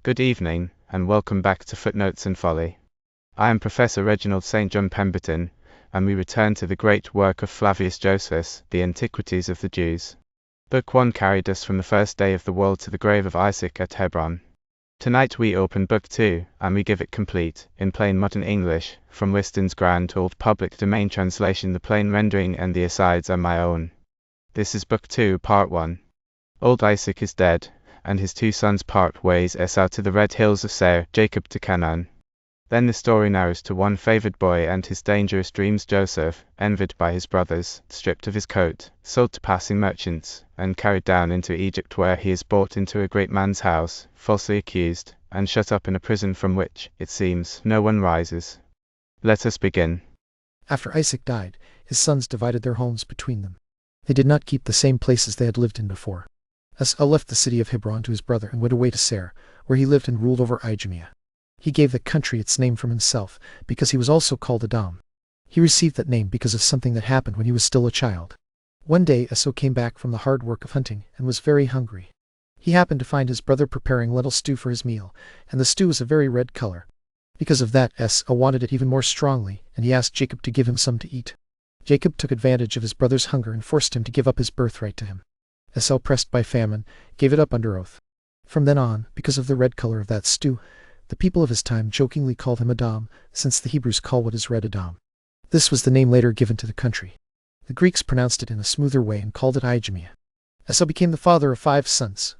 Good evening, and welcome back to Footnotes Folly. I am Professor Reginald St. John Pemberton, and we return to the great work of Flavius Josephus, the Antiquities of the Jews. Book 1 carried us from the first day of the world to the grave of Isaac at Hebron. Tonight we open Book 2, and we give it complete, in plain modern English, from Whiston's grand old public domain translation. The plain rendering and the asides are my own. This is Book 2, Part 1. Old Isaac is dead, and his two sons part ways, Esau to the red hills of Seir, Jacob to Canaan. Then the story narrows to one favored boy and his dangerous dreams. Joseph, envied by his brothers, stripped of his coat, sold to passing merchants, and carried down into Egypt, where he is brought into a great man's house, falsely accused, and shut up in a prison from which, it seems, no one rises. Let us begin. After Isaac died, his sons divided their homes between them. They did not keep the same places they had lived in before. Esau left the city of Hebron to his brother and went away to Seir, where he lived and ruled over Idumea. He gave the country its name from himself, because he was also called Edom. He received that name because of something that happened when he was still a child. One day Esau came back from the hard work of hunting and was very hungry. He happened to find his brother preparing lentil stew for his meal, and the stew was a very red color. Because of that, Esau wanted it even more strongly, and he asked Jacob to give him some to eat. Jacob took advantage of his brother's hunger and forced him to give up his birthright to him. Esau, pressed by famine, gave it up under oath. From then on, because of the red color of that stew, the people of his time jokingly called him Edom, since the Hebrews call what is red Edom. This was the name later given to the country. The Greeks pronounced it in a smoother way and called it Idumea. Esau became the father of 5 sons.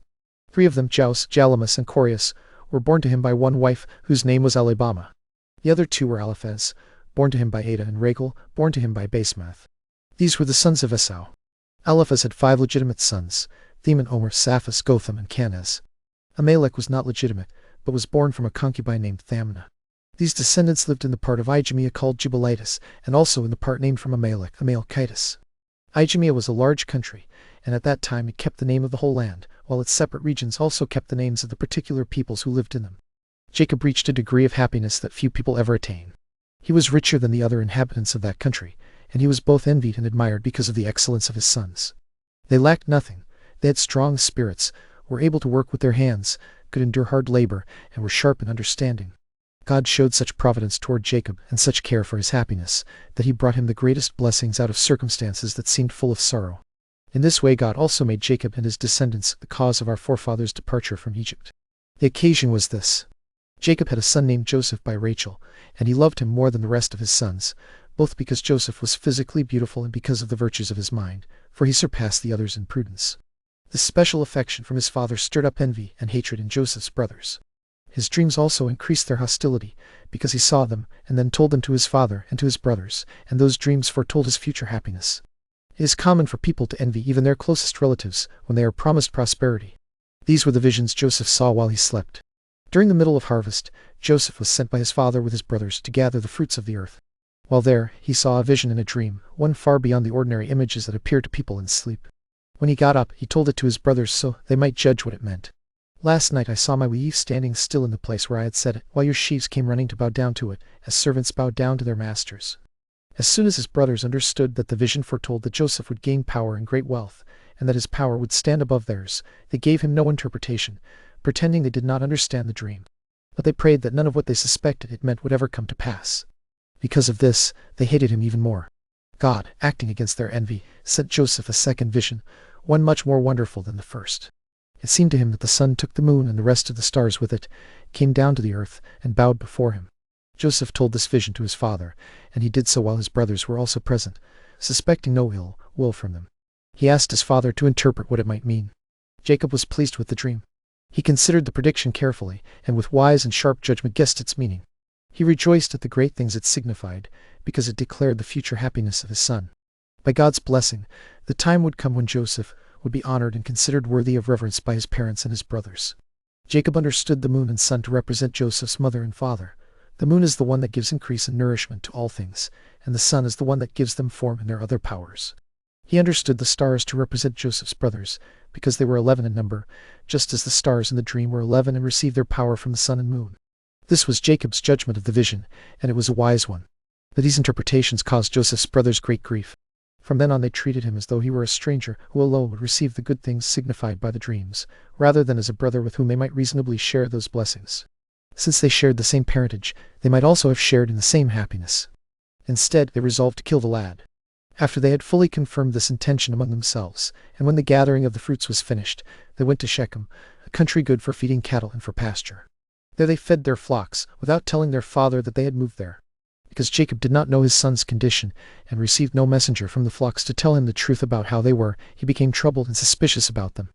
3 of them, Jaus, Jalamus, and Corius, were born to him by one wife, whose name was Alibama. The other 2 were Eliphaz, born to him by Ada, and Rachel, born to him by Basemath. These were the sons of Esau. Eliphaz had 5 legitimate sons, Theman, Omer, Saphus, Gotham, and Canaz. Amalek was not legitimate, but was born from a concubine named Thamna. These descendants lived in the part of Idumea called Jubilitis, and also in the part named from Amalek, Amalekitess. Idumea was a large country, and at that time it kept the name of the whole land, while its separate regions also kept the names of the particular peoples who lived in them. Jacob reached a degree of happiness that few people ever attain. He was richer than the other inhabitants of that country, and he was both envied and admired because of the excellence of his sons. They lacked nothing. They had strong spirits, were able to work with their hands, could endure hard labor, and were sharp in understanding. God showed such providence toward Jacob and such care for his happiness, that he brought him the greatest blessings out of circumstances that seemed full of sorrow. In this way God also made Jacob and his descendants the cause of our forefathers' departure from Egypt. The occasion was this. Jacob had a son named Joseph by Rachel, and he loved him more than the rest of his sons, both because Joseph was physically beautiful and because of the virtues of his mind, for he surpassed the others in prudence. This special affection from his father stirred up envy and hatred in Joseph's brothers. His dreams also increased their hostility, because he saw them, and then told them to his father and to his brothers, and those dreams foretold his future happiness. It is common for people to envy even their closest relatives when they are promised prosperity. These were the visions Joseph saw while he slept. During the middle of harvest, Joseph was sent by his father with his brothers to gather the fruits of the earth. While there, he saw a vision in a dream, one far beyond the ordinary images that appear to people in sleep. When he got up, he told it to his brothers so they might judge what it meant. Last night I saw my weave standing still in the place where I had set it, while your sheaves came running to bow down to it, as servants bow down to their masters. As soon as his brothers understood that the vision foretold that Joseph would gain power and great wealth, and that his power would stand above theirs, they gave him no interpretation, pretending they did not understand the dream. But they prayed that none of what they suspected it meant would ever come to pass. Because of this, they hated him even more. God, acting against their envy, sent Joseph a second vision, one much more wonderful than the first. It seemed to him that the sun took the moon and the rest of the stars with it, came down to the earth, and bowed before him. Joseph told this vision to his father, and he did so while his brothers were also present, suspecting no ill will from them. He asked his father to interpret what it might mean. Jacob was pleased with the dream. He considered the prediction carefully, and with wise and sharp judgment guessed its meaning. He rejoiced at the great things it signified, because it declared the future happiness of his son. By God's blessing, the time would come when Joseph would be honored and considered worthy of reverence by his parents and his brothers. Jacob understood the moon and sun to represent Joseph's mother and father. The moon is the one that gives increase and nourishment to all things, and the sun is the one that gives them form and their other powers. He understood the stars to represent Joseph's brothers, because they were 11 in number, just as the stars in the dream were 11 and received their power from the sun and moon. This was Jacob's judgment of the vision, and it was a wise one. But these interpretations caused Joseph's brothers great grief. From then on they treated him as though he were a stranger who alone would receive the good things signified by the dreams, rather than as a brother with whom they might reasonably share those blessings. Since they shared the same parentage, they might also have shared in the same happiness. Instead, they resolved to kill the lad. After they had fully confirmed this intention among themselves, and when the gathering of the fruits was finished, they went to Shechem, a country good for feeding cattle and for pasture. There they fed their flocks, without telling their father that they had moved there. Because Jacob did not know his son's condition, and received no messenger from the flocks to tell him the truth about how they were, he became troubled and suspicious about them.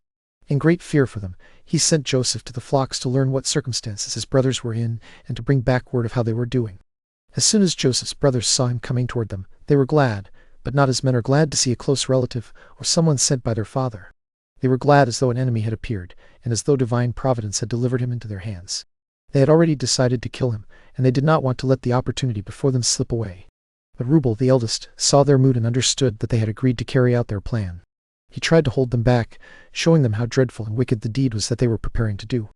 In great fear for them, he sent Joseph to the flocks to learn what circumstances his brothers were in, and to bring back word of how they were doing. As soon as Joseph's brothers saw him coming toward them, they were glad, but not as men are glad to see a close relative, or someone sent by their father. They were glad as though an enemy had appeared, and as though divine providence had delivered him into their hands. They had already decided to kill him, and they did not want to let the opportunity before them slip away. But Reuben, the eldest, saw their mood and understood that they had agreed to carry out their plan. He tried to hold them back, showing them how dreadful and wicked the deed was that they were preparing to do.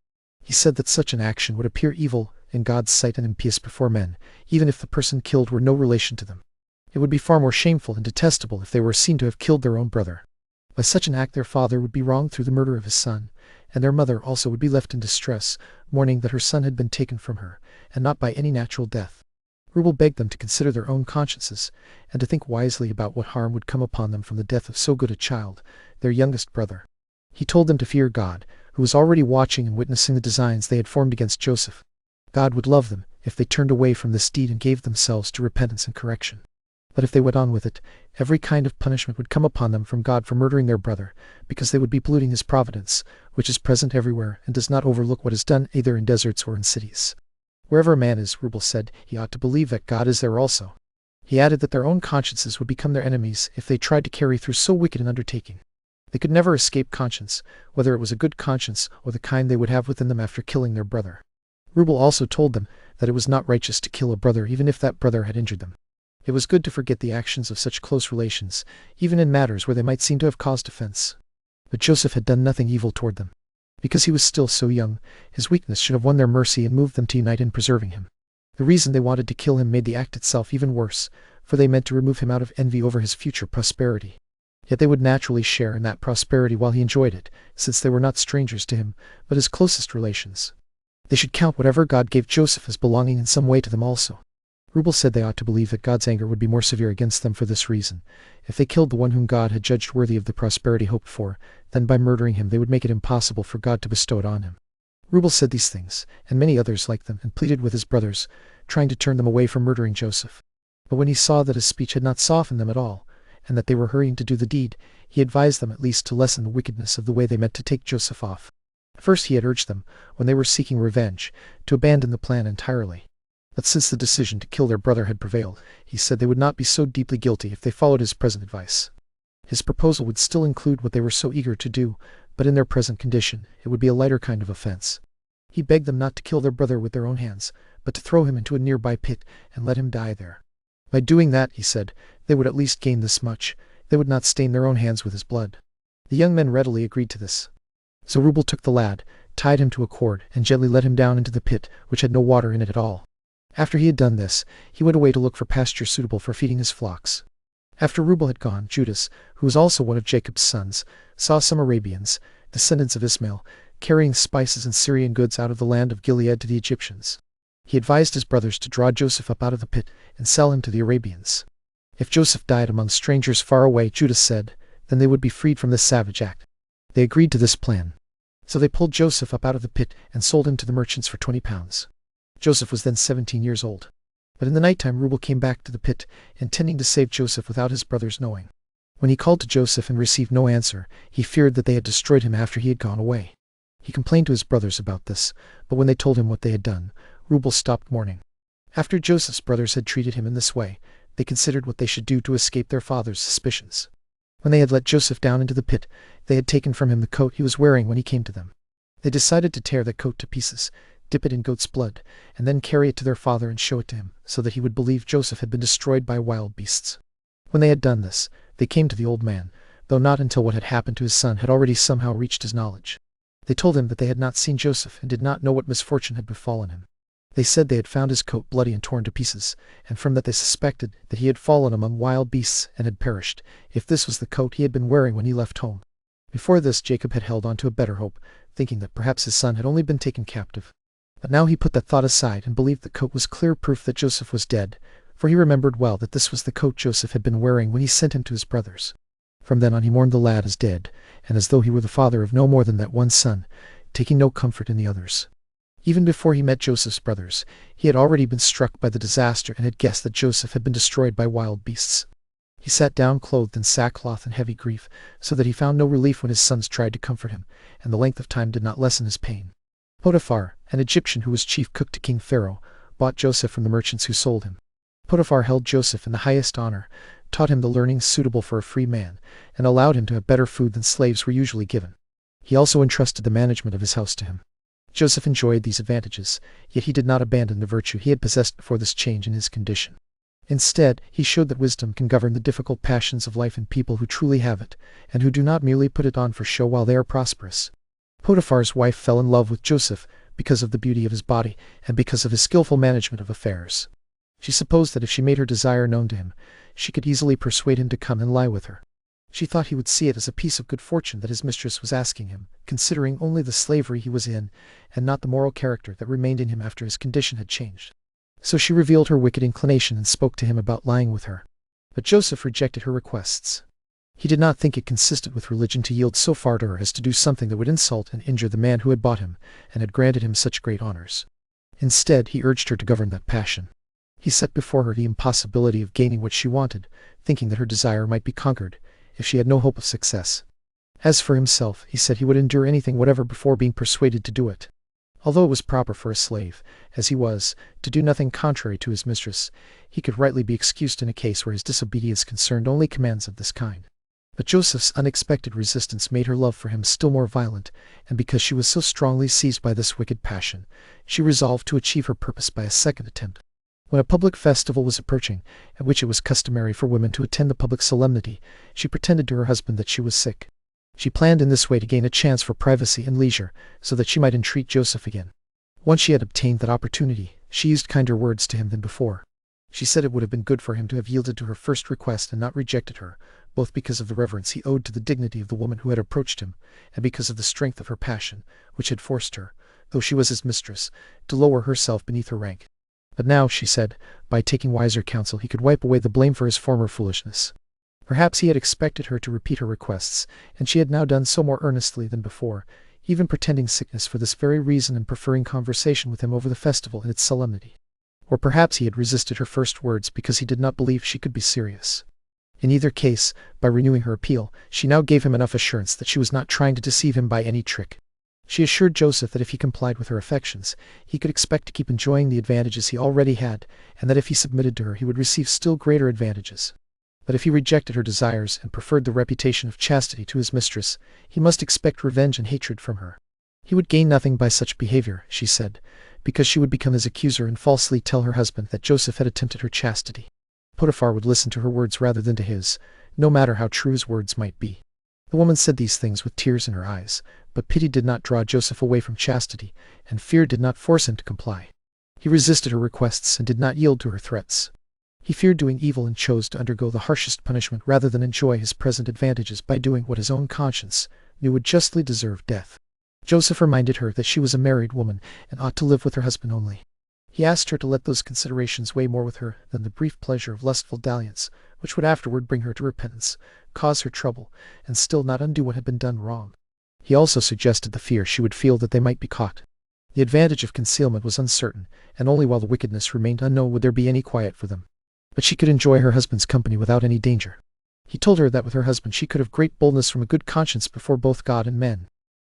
He said that such an action would appear evil in God's sight and impious before men, even if the person killed were no relation to them. It would be far more shameful and detestable if they were seen to have killed their own brother. By such an act their father would be wronged through the murder of his son, and their mother also would be left in distress, mourning that her son had been taken from her, and not by any natural death. Reuben begged them to consider their own consciences, and to think wisely about what harm would come upon them from the death of so good a child, their youngest brother. He told them to fear God, who was already watching and witnessing the designs they had formed against Joseph. God would love them if they turned away from this deed and gave themselves to repentance and correction. But if they went on with it, every kind of punishment would come upon them from God for murdering their brother, because they would be polluting his providence, which is present everywhere and does not overlook what is done either in deserts or in cities. Wherever a man is, Reuben said, he ought to believe that God is there also. He added that their own consciences would become their enemies if they tried to carry through so wicked an undertaking. They could never escape conscience, whether it was a good conscience or the kind they would have within them after killing their brother. Reuben also told them that it was not righteous to kill a brother even if that brother had injured them. It was good to forget the actions of such close relations, even in matters where they might seem to have caused offense. But Joseph had done nothing evil toward them. Because he was still so young, his weakness should have won their mercy and moved them to unite in preserving him. The reason they wanted to kill him made the act itself even worse, for they meant to remove him out of envy over his future prosperity. Yet they would naturally share in that prosperity while he enjoyed it, since they were not strangers to him, but his closest relations. They should count whatever God gave Joseph as belonging in some way to them also. Reuben said they ought to believe that God's anger would be more severe against them for this reason. If they killed the one whom God had judged worthy of the prosperity hoped for, then by murdering him they would make it impossible for God to bestow it on him. Reuben said these things, and many others like them, and pleaded with his brothers, trying to turn them away from murdering Joseph. But when he saw that his speech had not softened them at all, and that they were hurrying to do the deed, he advised them at least to lessen the wickedness of the way they meant to take Joseph off. First he had urged them, when they were seeking revenge, to abandon the plan entirely. But since the decision to kill their brother had prevailed, he said they would not be so deeply guilty if they followed his present advice. His proposal would still include what they were so eager to do, but in their present condition it would be a lighter kind of offense. He begged them not to kill their brother with their own hands, but to throw him into a nearby pit and let him die there. By doing that, he said, they would at least gain this much: they would not stain their own hands with his blood. The young men readily agreed to this. So Reuben took the lad, tied him to a cord, and gently let him down into the pit, which had no water in it at all. After he had done this, he went away to look for pasture suitable for feeding his flocks. After Reuben had gone, Judas, who was also one of Jacob's sons, saw some Arabians, descendants of Ismail, carrying spices and Syrian goods out of the land of Gilead to the Egyptians. He advised his brothers to draw Joseph up out of the pit and sell him to the Arabians. If Joseph died among strangers far away, Judas said, then they would be freed from this savage act. They agreed to this plan. So they pulled Joseph up out of the pit and sold him to the merchants for 20 pounds. Joseph was then 17 years old. But in the night time Reuben came back to the pit, intending to save Joseph without his brothers knowing. When he called to Joseph and received no answer, he feared that they had destroyed him after he had gone away. He complained to his brothers about this, but when they told him what they had done, Reuben stopped mourning. After Joseph's brothers had treated him in this way, they considered what they should do to escape their father's suspicions. When they had let Joseph down into the pit, they had taken from him the coat he was wearing when he came to them. They decided to tear the coat to pieces, dip it in goat's blood, and then carry it to their father and show it to him, so that he would believe Joseph had been destroyed by wild beasts. When they had done this, they came to the old man, though not until what had happened to his son had already somehow reached his knowledge. They told him that they had not seen Joseph and did not know what misfortune had befallen him. They said they had found his coat bloody and torn to pieces, and from that they suspected that he had fallen among wild beasts and had perished, if this was the coat he had been wearing when he left home. Before this Jacob had held on to a better hope, thinking that perhaps his son had only been taken captive. But now he put that thought aside and believed the coat was clear proof that Joseph was dead, for he remembered well that this was the coat Joseph had been wearing when he sent him to his brothers. From then on he mourned the lad as dead, and as though he were the father of no more than that one son, taking no comfort in the others. Even before he met Joseph's brothers, he had already been struck by the disaster and had guessed that Joseph had been destroyed by wild beasts. He sat down clothed in sackcloth and heavy grief, so that he found no relief when his sons tried to comfort him, and the length of time did not lessen his pain. Potiphar, an Egyptian who was chief cook to King Pharaoh, bought Joseph from the merchants who sold him. Potiphar held Joseph in the highest honor, taught him the learning suitable for a free man, and allowed him to have better food than slaves were usually given. He also entrusted the management of his house to him. Joseph enjoyed these advantages, yet he did not abandon the virtue he had possessed before this change in his condition. Instead, he showed that wisdom can govern the difficult passions of life in people who truly have it, and who do not merely put it on for show while they are prosperous. Potiphar's wife fell in love with Joseph because of the beauty of his body and because of his skillful management of affairs. She supposed that if she made her desire known to him, she could easily persuade him to come and lie with her. She thought he would see it as a piece of good fortune that his mistress was asking him, considering only the slavery he was in, and not the moral character that remained in him after his condition had changed. So she revealed her wicked inclination and spoke to him about lying with her. But Joseph rejected her requests. He did not think it consistent with religion to yield so far to her as to do something that would insult and injure the man who had bought him, and had granted him such great honors. Instead, he urged her to govern that passion. He set before her the impossibility of gaining what she wanted, thinking that her desire might be conquered, if she had no hope of success. As for himself, he said he would endure anything whatever before being persuaded to do it. Although it was proper for a slave, as he was, to do nothing contrary to his mistress, he could rightly be excused in a case where his disobedience concerned only commands of this kind. But Joseph's unexpected resistance made her love for him still more violent, and because she was so strongly seized by this wicked passion, she resolved to achieve her purpose by a second attempt. When a public festival was approaching, at which it was customary for women to attend the public solemnity, she pretended to her husband that she was sick. She planned in this way to gain a chance for privacy and leisure, so that she might entreat Joseph again. Once she had obtained that opportunity, she used kinder words to him than before. She said it would have been good for him to have yielded to her first request and not rejected her, both because of the reverence he owed to the dignity of the woman who had approached him, and because of the strength of her passion, which had forced her, though she was his mistress, to lower herself beneath her rank. But now, she said, by taking wiser counsel he could wipe away the blame for his former foolishness. Perhaps he had expected her to repeat her requests, and she had now done so more earnestly than before, even pretending sickness for this very reason and preferring conversation with him over the festival and its solemnity. Or perhaps he had resisted her first words because he did not believe she could be serious. In either case, by renewing her appeal, she now gave him enough assurance that she was not trying to deceive him by any trick. She assured Joseph that if he complied with her affections, he could expect to keep enjoying the advantages he already had, and that if he submitted to her he would receive still greater advantages. But if he rejected her desires and preferred the reputation of chastity to his mistress, he must expect revenge and hatred from her. He would gain nothing by such behavior, she said, because she would become his accuser and falsely tell her husband that Joseph had attempted her chastity. Potiphar would listen to her words rather than to his, no matter how true his words might be. The woman said these things with tears in her eyes, but pity did not draw Joseph away from chastity, and fear did not force him to comply. He resisted her requests and did not yield to her threats. He feared doing evil and chose to undergo the harshest punishment rather than enjoy his present advantages by doing what his own conscience knew would justly deserve death. Joseph reminded her that she was a married woman and ought to live with her husband only. He asked her to let those considerations weigh more with her than the brief pleasure of lustful dalliance, which would afterward bring her to repentance, cause her trouble, and still not undo what had been done wrong. He also suggested the fear she would feel that they might be caught. The advantage of concealment was uncertain, and only while the wickedness remained unknown would there be any quiet for them. But she could enjoy her husband's company without any danger. He told her that with her husband she could have great boldness from a good conscience before both God and men.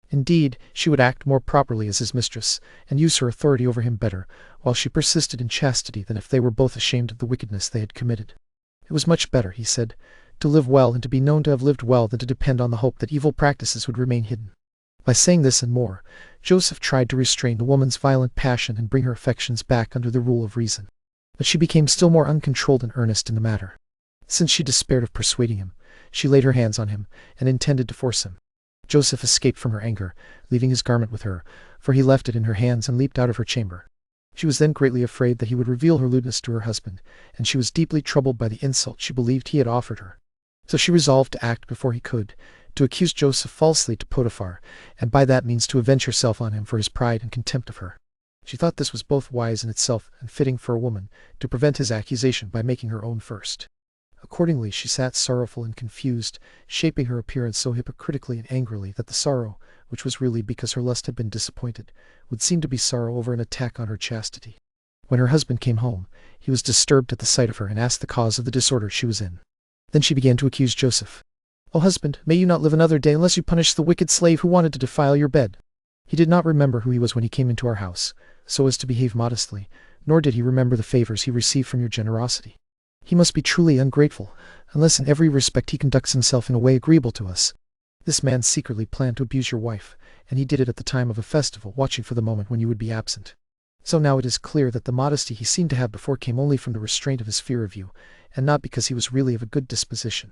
Indeed, she would act more properly as his mistress, and use her authority over him better, while she persisted in chastity than if they were both ashamed of the wickedness they had committed. It was much better, he said, to live well and to be known to have lived well than to depend on the hope that evil practices would remain hidden. By saying this and more, Joseph tried to restrain the woman's violent passion and bring her affections back under the rule of reason. But she became still more uncontrolled and earnest in the matter. Since she despaired of persuading him, she laid her hands on him, and intended to force him. Joseph escaped from her anger, leaving his garment with her, for he left it in her hands and leaped out of her chamber. She was then greatly afraid that he would reveal her lewdness to her husband, and she was deeply troubled by the insult she believed he had offered her. So she resolved to act before he could, to accuse Joseph falsely to Potiphar, and by that means to avenge herself on him for his pride and contempt of her. She thought this was both wise in itself and fitting for a woman, to prevent his accusation by making her own first. Accordingly she sat sorrowful and confused, shaping her appearance so hypocritically and angrily that the sorrow, which was really because her lust had been disappointed, would seem to be sorrow over an attack on her chastity. When her husband came home, he was disturbed at the sight of her and asked the cause of the disorder she was in. Then she began to accuse Joseph. "O husband, may you not live another day unless you punish the wicked slave who wanted to defile your bed?" He did not remember who he was when he came into our house, so as to behave modestly, nor did he remember the favors he received from your generosity. He must be truly ungrateful, unless in every respect he conducts himself in a way agreeable to us. This man secretly planned to abuse your wife, and he did it at the time of a festival, watching for the moment when you would be absent. So now it is clear that the modesty he seemed to have before came only from the restraint of his fear of you, and not because he was really of a good disposition.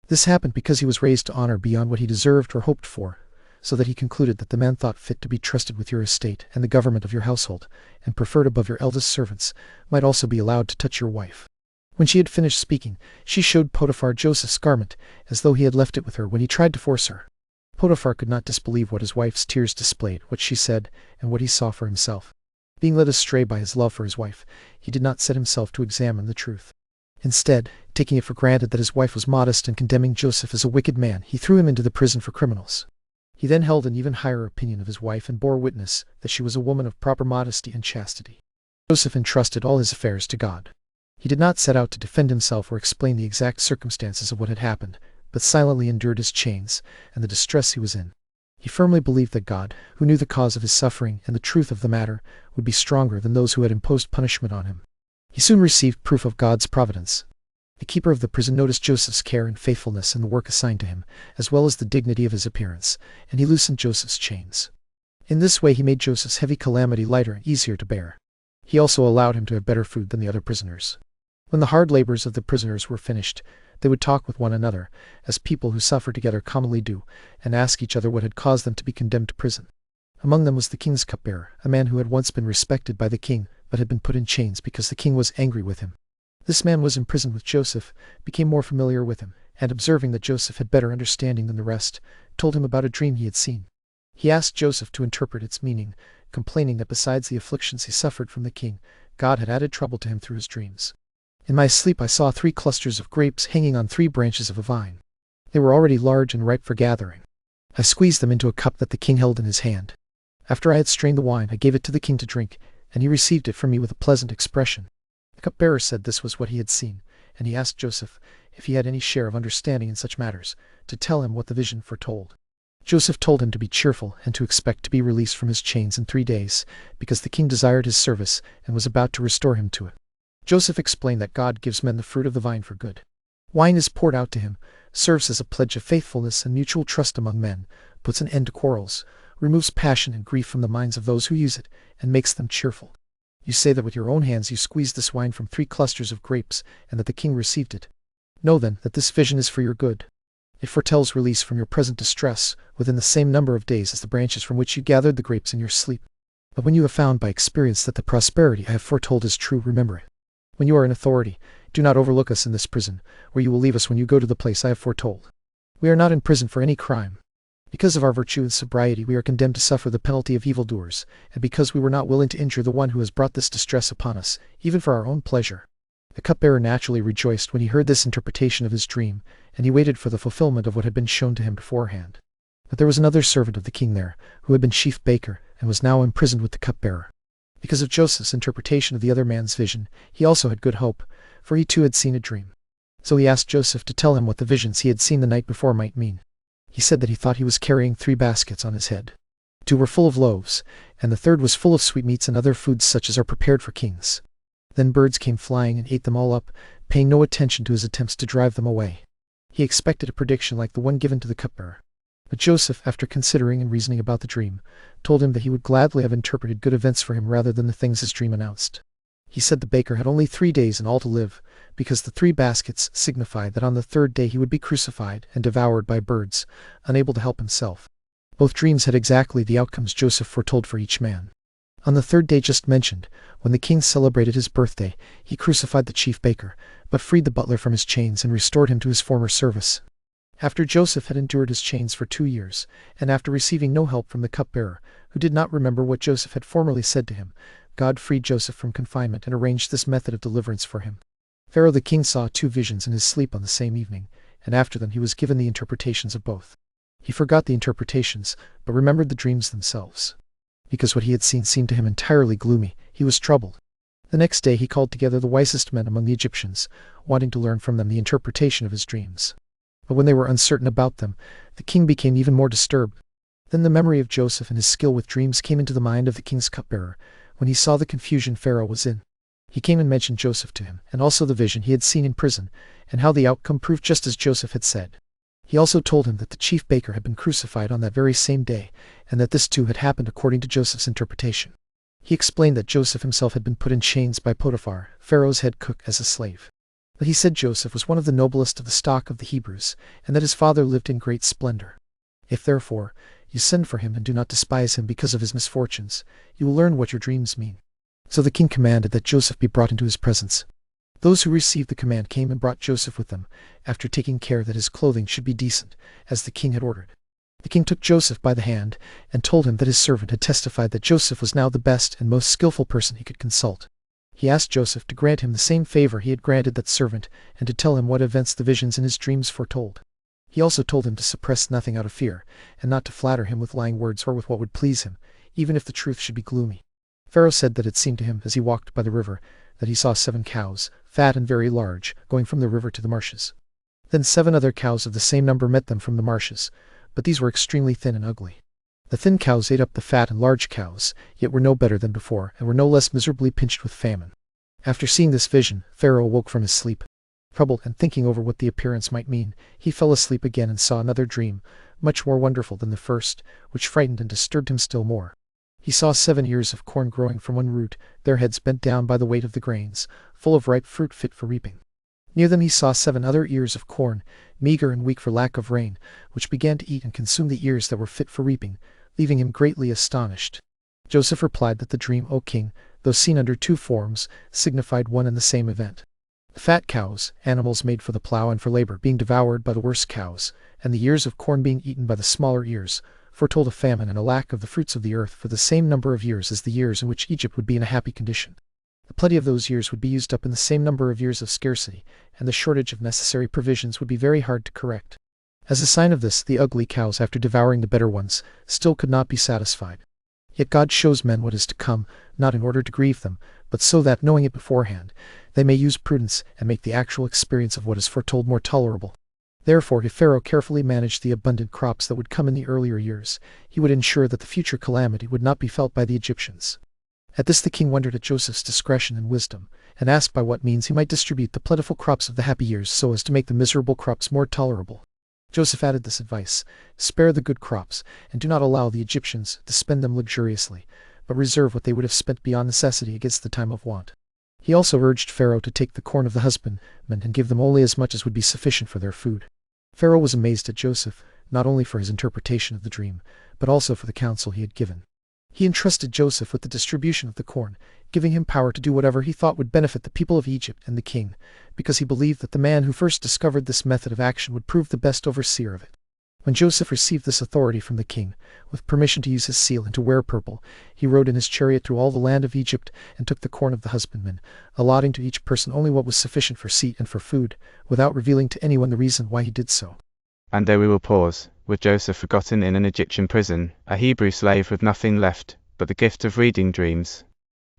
This happened because he was raised to honor beyond what he deserved or hoped for, so that he concluded that the man thought fit to be trusted with your estate and the government of your household, and preferred above your eldest servants, might also be allowed to touch your wife. When she had finished speaking, she showed Potiphar Joseph's garment, as though he had left it with her when he tried to force her. Potiphar could not disbelieve what his wife's tears displayed, what she said, and what he saw for himself. Being led astray by his love for his wife, he did not set himself to examine the truth. Instead, taking it for granted that his wife was modest and condemning Joseph as a wicked man, he threw him into the prison for criminals. He then held an even higher opinion of his wife and bore witness that she was a woman of proper modesty and chastity. Joseph entrusted all his affairs to God. He did not set out to defend himself or explain the exact circumstances of what had happened, but silently endured his chains and the distress he was in. He firmly believed that God, who knew the cause of his suffering and the truth of the matter, would be stronger than those who had imposed punishment on him. He soon received proof of God's providence. The keeper of the prison noticed Joseph's care and faithfulness in the work assigned to him, as well as the dignity of his appearance, and he loosened Joseph's chains. In this way he made Joseph's heavy calamity lighter and easier to bear. He also allowed him to have better food than the other prisoners. When the hard labors of the prisoners were finished, they would talk with one another, as people who suffer together commonly do, and ask each other what had caused them to be condemned to prison. Among them was the king's cupbearer, a man who had once been respected by the king, but had been put in chains because the king was angry with him. This man was imprisoned with Joseph, became more familiar with him, and observing that Joseph had better understanding than the rest, told him about a dream he had seen. He asked Joseph to interpret its meaning, complaining that besides the afflictions he suffered from the king, God had added trouble to him through his dreams. "In my sleep I saw 3 clusters of grapes hanging on 3 branches of a vine. They were already large and ripe for gathering. I squeezed them into a cup that the king held in his hand. After I had strained the wine, I gave it to the king to drink, and he received it from me with a pleasant expression." The cupbearer said this was what he had seen, and he asked Joseph, if he had any share of understanding in such matters, to tell him what the vision foretold. Joseph told him to be cheerful and to expect to be released from his chains in 3 days, because the king desired his service and was about to restore him to it. Joseph explained that God gives men the fruit of the vine for good. Wine is poured out to him, serves as a pledge of faithfulness and mutual trust among men, puts an end to quarrels, removes passion and grief from the minds of those who use it, and makes them cheerful. You say that with your own hands you squeezed this wine from 3 clusters of grapes, and that the king received it. Know then that this vision is for your good. It foretells release from your present distress within the same number of days as the branches from which you gathered the grapes in your sleep. But when you have found by experience that the prosperity I have foretold is true, remember it. When you are in authority, do not overlook us in this prison, where you will leave us when you go to the place I have foretold. We are not in prison for any crime. Because of our virtue and sobriety we are condemned to suffer the penalty of evildoers, and because we were not willing to injure the one who has brought this distress upon us, even for our own pleasure. The cupbearer naturally rejoiced when he heard this interpretation of his dream, and he waited for the fulfillment of what had been shown to him beforehand. But there was another servant of the king there, who had been chief baker, and was now imprisoned with the cupbearer. Because of Joseph's interpretation of the other man's vision, he also had good hope, for he too had seen a dream. So he asked Joseph to tell him what the visions he had seen the night before might mean. He said that he thought he was carrying 3 baskets on his head. 2 were full of loaves, and the 3rd was full of sweetmeats and other foods such as are prepared for kings. Then birds came flying and ate them all up, paying no attention to his attempts to drive them away. He expected a prediction like the one given to the cupbearer. But Joseph, after considering and reasoning about the dream, told him that he would gladly have interpreted good events for him rather than the things his dream announced. He said the baker had only 3 days in all to live, because the 3 baskets signified that on the 3rd day he would be crucified and devoured by birds, unable to help himself. Both dreams had exactly the outcomes Joseph foretold for each man. On the third day just mentioned, when the king celebrated his birthday, he crucified the chief baker, but freed the butler from his chains and restored him to his former service. After Joseph had endured his chains for 2 years, and after receiving no help from the cupbearer, who did not remember what Joseph had formerly said to him, God freed Joseph from confinement and arranged this method of deliverance for him. Pharaoh the king saw 2 visions in his sleep on the same evening, and after them he was given the interpretations of both. He forgot the interpretations, but remembered the dreams themselves. Because what he had seen seemed to him entirely gloomy, he was troubled. The next day he called together the wisest men among the Egyptians, wanting to learn from them the interpretation of his dreams. But when they were uncertain about them, the king became even more disturbed. Then the memory of Joseph and his skill with dreams came into the mind of the king's cupbearer, when he saw the confusion Pharaoh was in. He came and mentioned Joseph to him, and also the vision he had seen in prison, and how the outcome proved just as Joseph had said. He also told him that the chief baker had been crucified on that very same day, and that this too had happened according to Joseph's interpretation. He explained that Joseph himself had been put in chains by Potiphar, Pharaoh's head cook, as a slave. But he said Joseph was one of the noblest of the stock of the Hebrews, and that his father lived in great splendor. If therefore you send for him and do not despise him because of his misfortunes, you will learn what your dreams mean. So the king commanded that Joseph be brought into his presence. Those who received the command came and brought Joseph with them, after taking care that his clothing should be decent, as the king had ordered. The king took Joseph by the hand, and told him that his servant had testified that Joseph was now the best and most skillful person he could consult. He asked Joseph to grant him the same favor he had granted that servant, and to tell him what events the visions in his dreams foretold. He also told him to suppress nothing out of fear, and not to flatter him with lying words or with what would please him, even if the truth should be gloomy. Pharaoh said that it seemed to him, as he walked by the river, that he saw 7 cows, fat and very large, going from the river to the marshes. Then 7 other cows of the same number met them from the marshes, but these were extremely thin and ugly. The thin cows ate up the fat and large cows, yet were no better than before, and were no less miserably pinched with famine. After seeing this vision, Pharaoh awoke from his sleep. Troubled and thinking over what the appearance might mean, he fell asleep again and saw another dream, much more wonderful than the first, which frightened and disturbed him still more. He saw 7 ears of corn growing from one root, their heads bent down by the weight of the grains, full of ripe fruit fit for reaping. Near them he saw 7 other ears of corn, meager and weak for lack of rain, which began to eat and consume the ears that were fit for reaping, leaving him greatly astonished. Joseph replied that the dream, O king, though seen under 2 forms, signified one and the same event. The fat cows, animals made for the plow and for labor, being devoured by the worse cows, and the ears of corn being eaten by the smaller ears, foretold a famine and a lack of the fruits of the earth for the same number of years as the years in which Egypt would be in a happy condition. The plenty of those years would be used up in the same number of years of scarcity, and the shortage of necessary provisions would be very hard to correct. As a sign of this, the ugly cows, after devouring the better ones, still could not be satisfied. Yet God shows men what is to come, not in order to grieve them, but so that, knowing it beforehand, they may use prudence and make the actual experience of what is foretold more tolerable. Therefore, if Pharaoh carefully managed the abundant crops that would come in the earlier years, he would ensure that the future calamity would not be felt by the Egyptians. At this the king wondered at Joseph's discretion and wisdom, and asked by what means he might distribute the plentiful crops of the happy years so as to make the miserable crops more tolerable. Joseph added this advice: spare the good crops, and do not allow the Egyptians to spend them luxuriously, but reserve what they would have spent beyond necessity against the time of want. He also urged Pharaoh to take the corn of the husbandmen and give them only as much as would be sufficient for their food. Pharaoh was amazed at Joseph, not only for his interpretation of the dream, but also for the counsel he had given. He entrusted Joseph with the distribution of the corn, giving him power to do whatever he thought would benefit the people of Egypt and the king, because he believed that the man who first discovered this method of action would prove the best overseer of it. When Joseph received this authority from the king, with permission to use his seal and to wear purple, he rode in his chariot through all the land of Egypt and took the corn of the husbandmen, allotting to each person only what was sufficient for seat and for food, without revealing to anyone the reason why he did so. And there we will pause, with Joseph forgotten in an Egyptian prison, a Hebrew slave with nothing left but the gift of reading dreams.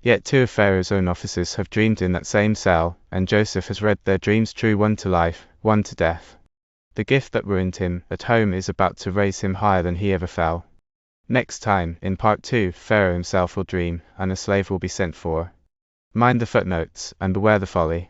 Yet 2 of Pharaoh's own officers have dreamed in that same cell, and Joseph has read their dreams true, one to life, one to death. The gift that ruined him at home is about to raise him higher than he ever fell. Next time, in part 2, Pharaoh himself will dream, and a slave will be sent for. Mind the footnotes, and beware the folly.